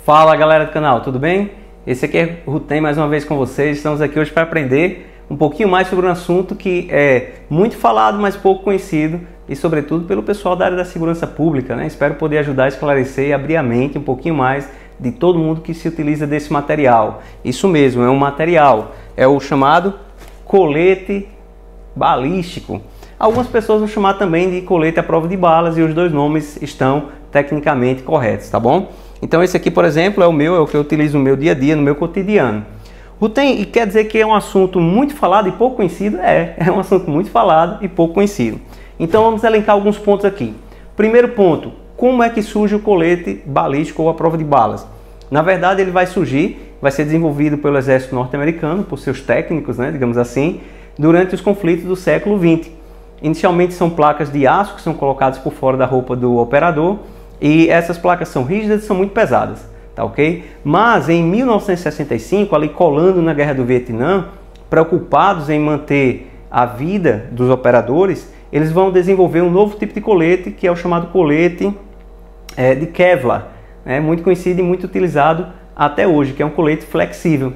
Fala galera do canal, tudo bem? Esse aqui é o Rutem mais uma vez com vocês. Estamos aqui hoje para aprender um pouquinho mais sobre um assunto que é muito falado, mas pouco conhecido e sobretudo pelo pessoal da área da segurança pública, né? Espero poder ajudar a esclarecer e abrir a mente um pouquinho mais de todo mundo que se utiliza desse material. Isso mesmo, é um material, é o chamado colete balístico. Algumas pessoas vão chamar também de colete à prova de balas e os dois nomes estão tecnicamente corretos, tá bom? Então esse aqui, por exemplo, é o que eu utilizo no meu dia a dia, no meu cotidiano. Rutem, e quer dizer que é um assunto muito falado e pouco conhecido? É um assunto muito falado e pouco conhecido. Então vamos elencar alguns pontos aqui. Primeiro ponto, como é que surge o colete balístico ou à prova de balas? Na verdade ele vai ser desenvolvido pelo exército norte-americano, por seus técnicos, né, digamos assim, durante os conflitos do século XX. Inicialmente são placas de aço que são colocadas por fora da roupa do operador e essas placas são rígidas e são muito pesadas, tá ok? Mas em 1965, ali colando na Guerra do Vietnã, preocupados em manter a vida dos operadores, eles vão desenvolver um novo tipo de colete que é o chamado colete de Kevlar, né? Muito conhecido e muito utilizado até hoje, que é um colete flexível.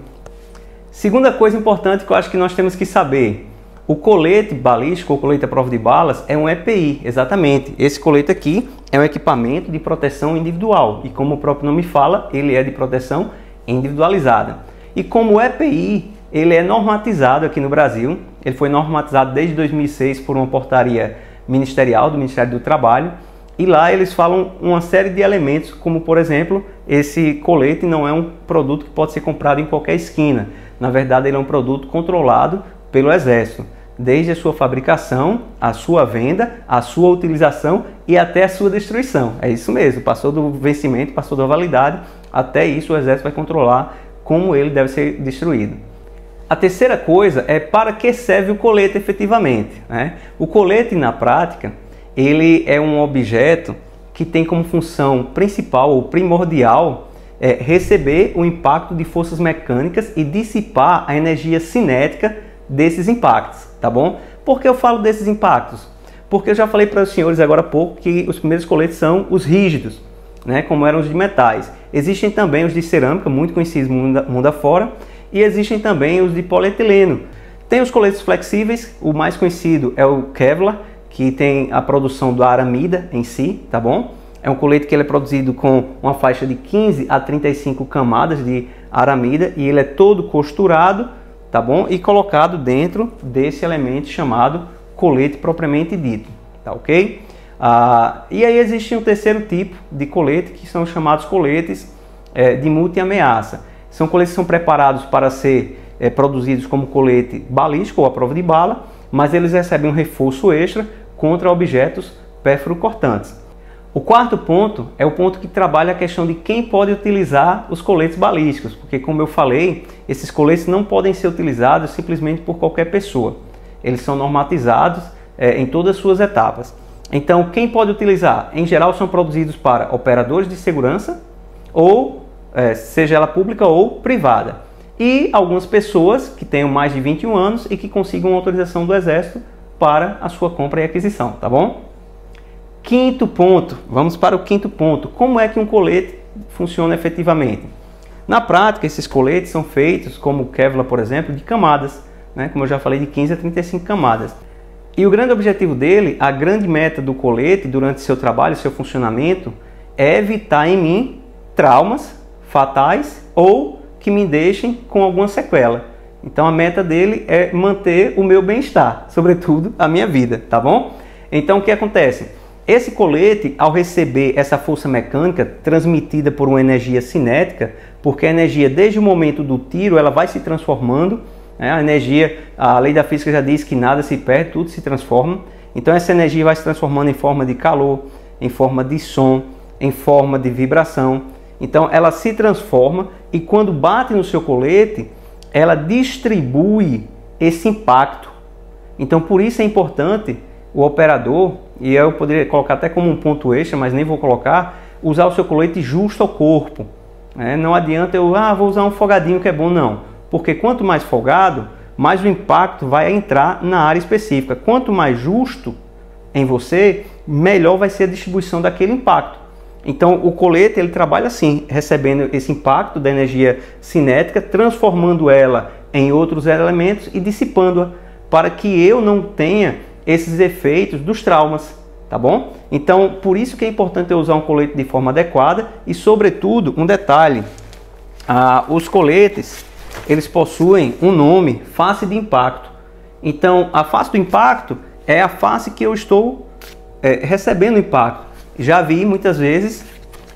Segunda coisa importante que eu acho que nós temos que saber: o colete balístico ou colete à prova de balas é um EPI, exatamente. Esse colete aqui é um equipamento de proteção individual e, como o próprio nome fala, ele é de proteção individualizada. E como EPI, ele é normatizado aqui no Brasil. Ele foi normatizado desde 2006 por uma portaria ministerial do Ministério do Trabalho e lá eles falam uma série de elementos, como por exemplo, esse colete não é um produto que pode ser comprado em qualquer esquina. Na verdade, ele é um produto controlado pelo Exército, desde a sua fabricação, a sua venda, a sua utilização e até a sua destruição. É isso mesmo, passou do vencimento, passou da validade, até isso o Exército vai controlar como ele deve ser destruído. A terceira coisa é para que serve o colete efetivamente, né? O colete, na prática, ele é um objeto que tem como função principal ou primordial receber o impacto de forças mecânicas e dissipar a energia cinética desses impactos, tá bom? Por que eu falo desses impactos? Porque eu já falei para os senhores agora há pouco que os primeiros coletes são os rígidos, né, como eram os de metais. Existem também os de cerâmica, muito conhecidos mundo afora, e existem também os de polietileno. Tem os coletes flexíveis, o mais conhecido é o Kevlar, que tem a produção da aramida em si, tá bom? É um colete que ele é produzido com uma faixa de 15 a 35 camadas de aramida e ele é todo costurado, tá bom? E colocado dentro desse elemento chamado colete propriamente dito, tá ok? E aí existe um terceiro tipo de colete que são os chamados coletes de multi-ameaça. São coletes que são preparados para ser produzidos como colete balístico ou à prova de bala, mas eles recebem um reforço extra contra objetos pérfuro-cortantes. O quarto ponto é o ponto que trabalha a questão de quem pode utilizar os coletes balísticos, porque como eu falei, esses coletes não podem ser utilizados simplesmente por qualquer pessoa. Eles são normatizados em todas as suas etapas. Então, quem pode utilizar? Em geral, são produzidos para operadores de segurança, ou seja ela pública ou privada. E algumas pessoas que tenham mais de 21 anos e que consigam uma autorização do Exército para a sua compra e aquisição, tá bom? Quinto ponto, vamos para o quinto ponto. Como é que um colete funciona efetivamente? Na prática, esses coletes são feitos, como o Kevlar, por exemplo, de camadas, né? Como eu já falei, de 15 a 35 camadas. E o grande objetivo dele, a grande meta do colete durante seu trabalho, seu funcionamento, é evitar em mim traumas fatais ou que me deixem com alguma sequela. Então a meta dele é manter o meu bem-estar, sobretudo a minha vida, tá bom? Então o que acontece? Esse colete, ao receber essa força mecânica transmitida por uma energia cinética, porque a energia desde o momento do tiro ela vai se transformando, né? A energia, a lei da física já diz que nada se perde, tudo se transforma. Então essa energia vai se transformando em forma de calor, em forma de som, em forma de vibração. Então ela se transforma e quando bate no seu colete, ela distribui esse impacto. Então por isso é importante o operador, e eu poderia colocar até como um ponto extra, mas nem vou colocar, usar o seu colete justo ao corpo. Não adianta eu, vou usar um folgadinho que é bom, não. Porque quanto mais folgado, mais o impacto vai entrar na área específica. Quanto mais justo em você, melhor vai ser a distribuição daquele impacto. Então o colete ele trabalha assim, recebendo esse impacto da energia cinética, transformando ela em outros elementos e dissipando-a para que eu não tenha esses efeitos dos traumas, tá bom? Então por isso que é importante eu usar um colete de forma adequada e sobretudo um detalhe, os coletes eles possuem um nome, face de impacto. Então a face do impacto é a face que eu estou recebendo impacto. Já vi muitas vezes,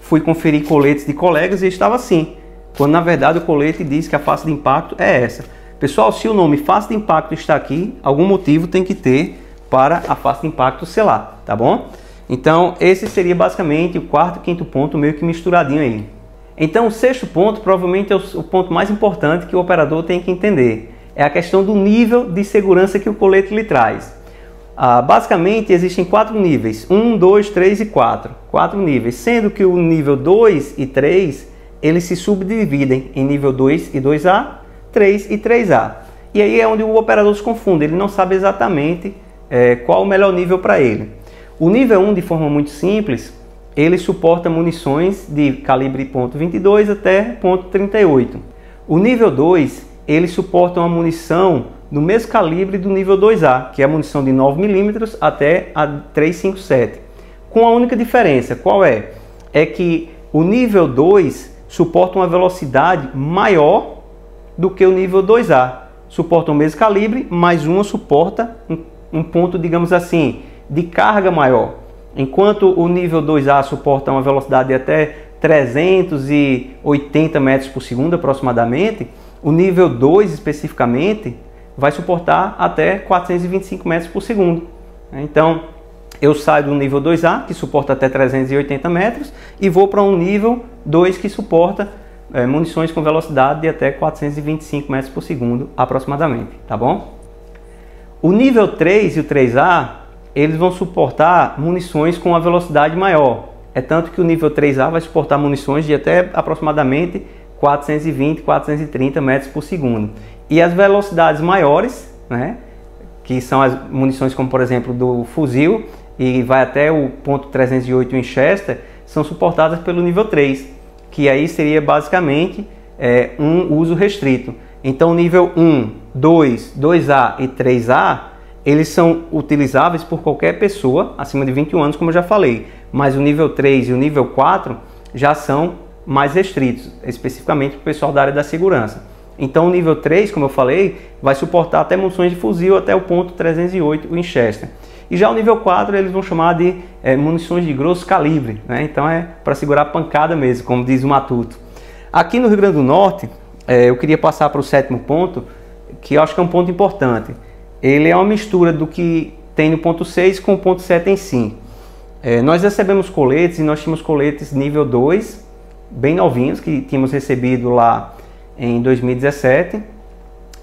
fui conferir coletes de colegas e estava assim, quando na verdade o colete diz que a face de impacto é essa. Pessoal, se o nome face de impacto está aqui, algum motivo tem que ter para a face de impacto ser lá, tá bom? Então esse seria basicamente o quarto e quinto ponto meio que misturadinho aí. Então o sexto ponto provavelmente é o ponto mais importante que o operador tem que entender. É a questão do nível de segurança que o colete lhe traz. Basicamente existem 4 níveis, 1, 2, 3 e 4. 4 níveis, sendo que o nível 2 e 3, eles se subdividem em nível 2 e 2A, 3 e 3A. E aí é onde o operador se confunde, ele não sabe exatamente qual o melhor nível para ele. O nível 1, de forma muito simples, ele suporta munições de calibre .22 até .38. O nível 2, ele suporta uma munição no mesmo calibre do nível 2A, que é a munição de 9mm até a 357. Com a única diferença, qual é? É que o nível 2 suporta uma velocidade maior do que o nível 2A. Suporta o mesmo calibre, mas uma suporta um ponto, digamos assim, de carga maior. Enquanto o nível 2A suporta uma velocidade de até 380 metros por segundo aproximadamente, o nível 2 especificamente vai suportar até 425 metros por segundo. Então eu saio do nível 2A, que suporta até 380 metros, e vou para um nível 2 que suporta munições com velocidade de até 425 metros por segundo aproximadamente, tá bom? O nível 3 e o 3A, eles vão suportar munições com uma velocidade maior. É tanto que o nível 3A vai suportar munições de até aproximadamente 420, 430 metros por segundo. E as velocidades maiores, né, que são as munições como por exemplo do fuzil e vai até o .308 Winchester, são suportadas pelo nível 3, que aí seria basicamente um uso restrito. Então nível 1, 2, 2A e 3A, eles são utilizáveis por qualquer pessoa acima de 21 anos, como eu já falei, mas o nível 3 e o nível 4 já são mais restritos, especificamente para o pessoal da área da segurança. Então o nível 3, como eu falei, vai suportar até munições de fuzil até o .308 Winchester. E já o nível 4 eles vão chamar de munições de grosso calibre, né? Então é para segurar a pancada mesmo, como diz o Matuto. Aqui no Rio Grande do Norte, eu queria passar para o sétimo ponto, que eu acho que é um ponto importante. Ele é uma mistura do que tem no ponto 6 com o ponto 7 em si. Nós recebemos coletes e nós tínhamos coletes nível 2, bem novinhos, que tínhamos recebido lá em 2017,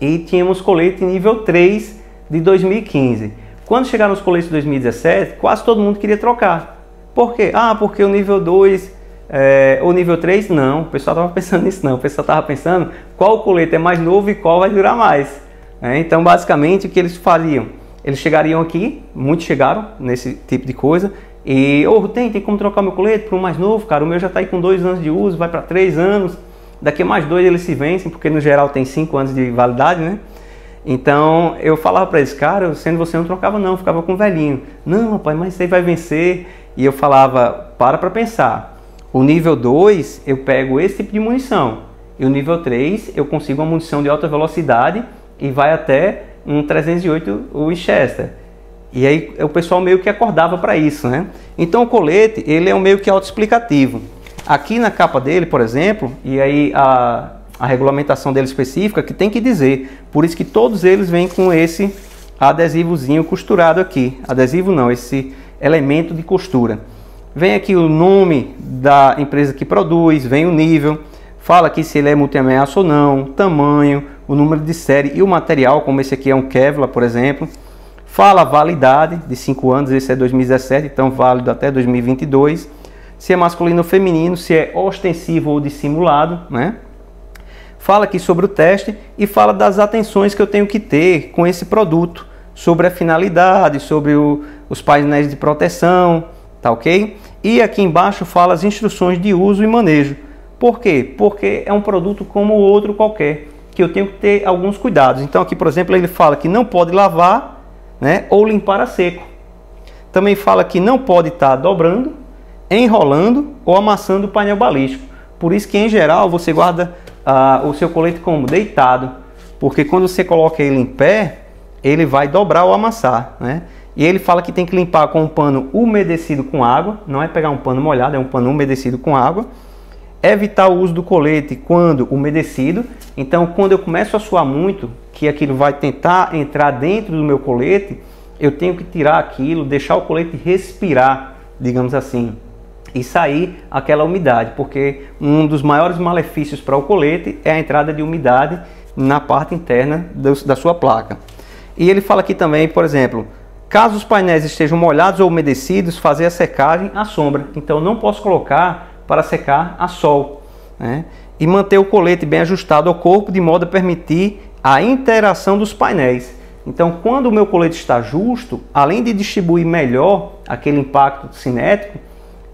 e tínhamos colete nível 3 de 2015. Quando chegaram os coletes de 2017, quase todo mundo queria trocar. Por quê? Porque o nível 2 ou nível 3, não, o pessoal estava pensando nisso não, o pessoal estava pensando qual colete é mais novo e qual vai durar mais. Então basicamente o que eles faziam? Eles chegariam aqui, muitos chegaram nesse tipo de coisa, e tem como trocar meu colete para um mais novo, cara, o meu já está aí com 2 anos de uso, vai para 3 anos, daqui a mais 2 eles se vencem, porque no geral tem 5 anos de validade, né? Então eu falava para eles, cara, sendo você não trocava não, ficava com o velhinho. Não, rapaz, mas você vai vencer. E eu falava, para pensar. O nível 2 eu pego esse tipo de munição. E o nível 3 eu consigo uma munição de alta velocidade e vai até um 308 Winchester. E aí o pessoal meio que acordava para isso, né? Então o colete, ele é um meio que autoexplicativo. Aqui na capa dele, por exemplo, e aí a regulamentação dele específica que tem que dizer, por isso que todos eles vêm com esse adesivozinho costurado aqui, adesivo não, esse elemento de costura. Vem aqui o nome da empresa que produz, vem o nível, fala aqui se ele é multi-ameaça ou não, tamanho, o número de série e o material, como esse aqui é um Kevlar, por exemplo. Fala a validade de 5 anos, esse é 2017, então válido até 2022. Se é masculino ou feminino, se é ostensivo ou dissimulado, né? Fala aqui sobre o teste e fala das atenções que eu tenho que ter com esse produto, sobre a finalidade, sobre os painéis de proteção, tá ok? E aqui embaixo fala as instruções de uso e manejo. Por quê? Porque é um produto como outro qualquer, que eu tenho que ter alguns cuidados. Então aqui, por exemplo, ele fala que não pode lavar, né, ou limpar a seco. Também fala que não pode estar dobrando, enrolando ou amassando o painel balístico. Por isso que, em geral, você guarda o seu colete como? Deitado. Porque quando você coloca ele em pé, ele vai dobrar ou amassar, né? E ele fala que tem que limpar com um pano umedecido com água. Não é pegar um pano molhado, é um pano umedecido com água. Evitar o uso do colete quando umedecido. Então, quando eu começo a suar muito, que aquilo vai tentar entrar dentro do meu colete, eu tenho que tirar aquilo, deixar o colete respirar, digamos assim, e sair aquela umidade, porque um dos maiores malefícios para o colete é a entrada de umidade na parte interna da sua placa. E ele fala aqui também, por exemplo, caso os painéis estejam molhados ou umedecidos, fazer a secagem à sombra. Então, não posso colocar para secar a sol, né? E manter o colete bem ajustado ao corpo, de modo a permitir a interação dos painéis. Então, quando o meu colete está justo, além de distribuir melhor aquele impacto cinético,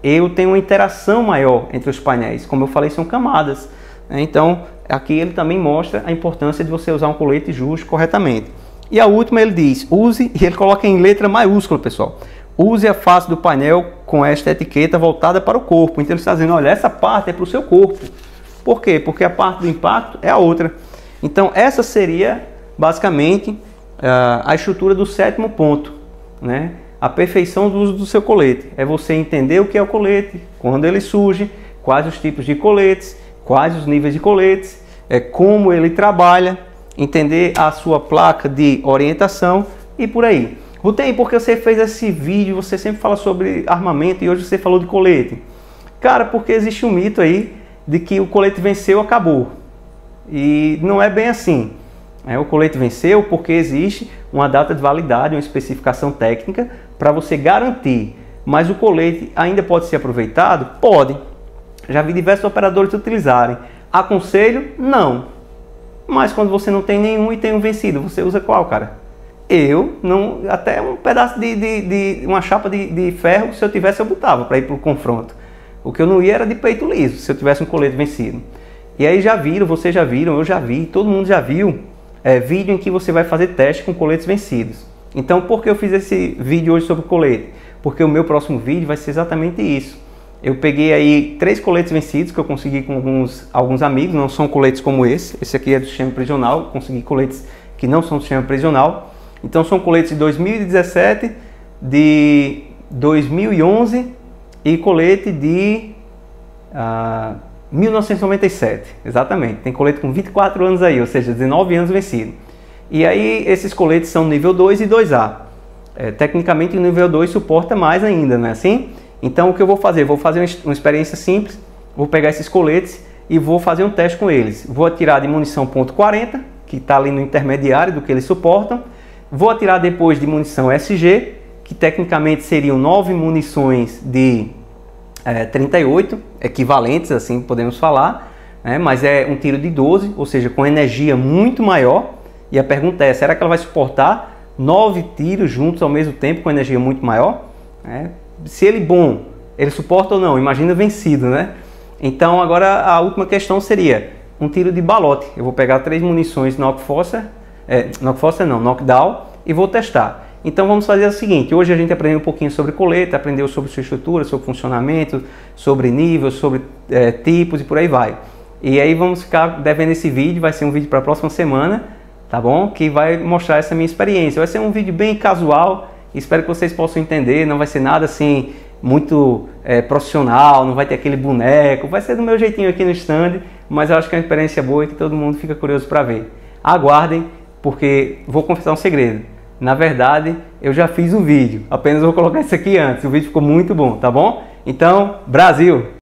eu tenho uma interação maior entre os painéis. Como eu falei, são camadas, né? Então, aqui ele também mostra a importância de você usar um colete justo corretamente. E a última ele diz, use, e ele coloca em letra maiúscula, pessoal. Use a face do painel com esta etiqueta voltada para o corpo. Então ele está dizendo, olha, essa parte é para o seu corpo. Por quê? Porque a parte do impacto é a outra. Então essa seria basicamente a estrutura do 7º ponto, né? A perfeição do uso do seu colete. É você entender o que é o colete, quando ele surge, quais os tipos de coletes, quais os níveis de coletes, como ele trabalha, entender a sua placa de orientação e por aí. Rutem, porque você fez esse vídeo, você sempre fala sobre armamento e hoje você falou de colete. Cara, porque existe um mito aí de que o colete venceu, acabou. E não é bem assim. O colete venceu porque existe uma data de validade, uma especificação técnica para você garantir. Mas o colete ainda pode ser aproveitado? Pode. Já vi diversos operadores utilizarem. Aconselho? Não. Mas quando você não tem nenhum e tem um vencido, você usa qual, cara? Eu, não, até um pedaço de uma chapa de ferro, se eu tivesse, eu botava para ir para o confronto. O que eu não ia era de peito liso, se eu tivesse um colete vencido. E aí já viram, vocês já viram, eu já vi, todo mundo já viu vídeo em que você vai fazer teste com coletes vencidos. Então, por que eu fiz esse vídeo hoje sobre colete? Porque o meu próximo vídeo vai ser exatamente isso. Eu peguei aí 3 coletes vencidos que eu consegui com alguns amigos, não são coletes como esse. Esse aqui é do sistema prisional, consegui coletes que não são do sistema prisional. Então são coletes de 2017, de 2011 e colete de 1997, exatamente. Tem colete com 24 anos aí, ou seja, 19 anos vencido. E aí esses coletes são nível 2 e 2A. Tecnicamente o nível 2 suporta mais ainda, não é assim? Então o que eu vou fazer? Vou fazer uma experiência simples, vou pegar esses coletes e vou fazer um teste com eles. Vou atirar de munição .40, que está ali no intermediário do que eles suportam. Vou atirar depois de munição SG, que tecnicamente seriam 9 munições de 38, equivalentes, assim podemos falar, né? Mas é um tiro de 12, ou seja, com energia muito maior. E a pergunta é, será que ela vai suportar 9 tiros juntos ao mesmo tempo com energia muito maior? Se ele bom, ele suporta ou não? Imagina vencido, né? Então agora a última questão seria um tiro de balote. Eu vou pegar 3 munições knockdown e vou testar. Então vamos fazer o seguinte, hoje a gente aprendeu um pouquinho sobre colete, aprendeu sobre sua estrutura, sobre funcionamento, sobre nível, sobre tipos e por aí vai. E aí vamos ficar devendo esse vídeo, vai ser um vídeo para a próxima semana, tá bom? Que vai mostrar essa minha experiência. Vai ser um vídeo bem casual, espero que vocês possam entender, não vai ser nada assim muito profissional, não vai ter aquele boneco, vai ser do meu jeitinho aqui no stand, mas eu acho que é uma experiência boa e que todo mundo fica curioso para ver. Aguardem, porque vou confessar um segredo. Na verdade, eu já fiz um vídeo, apenas vou colocar isso aqui antes, o vídeo ficou muito bom, tá bom? Então, Brasil!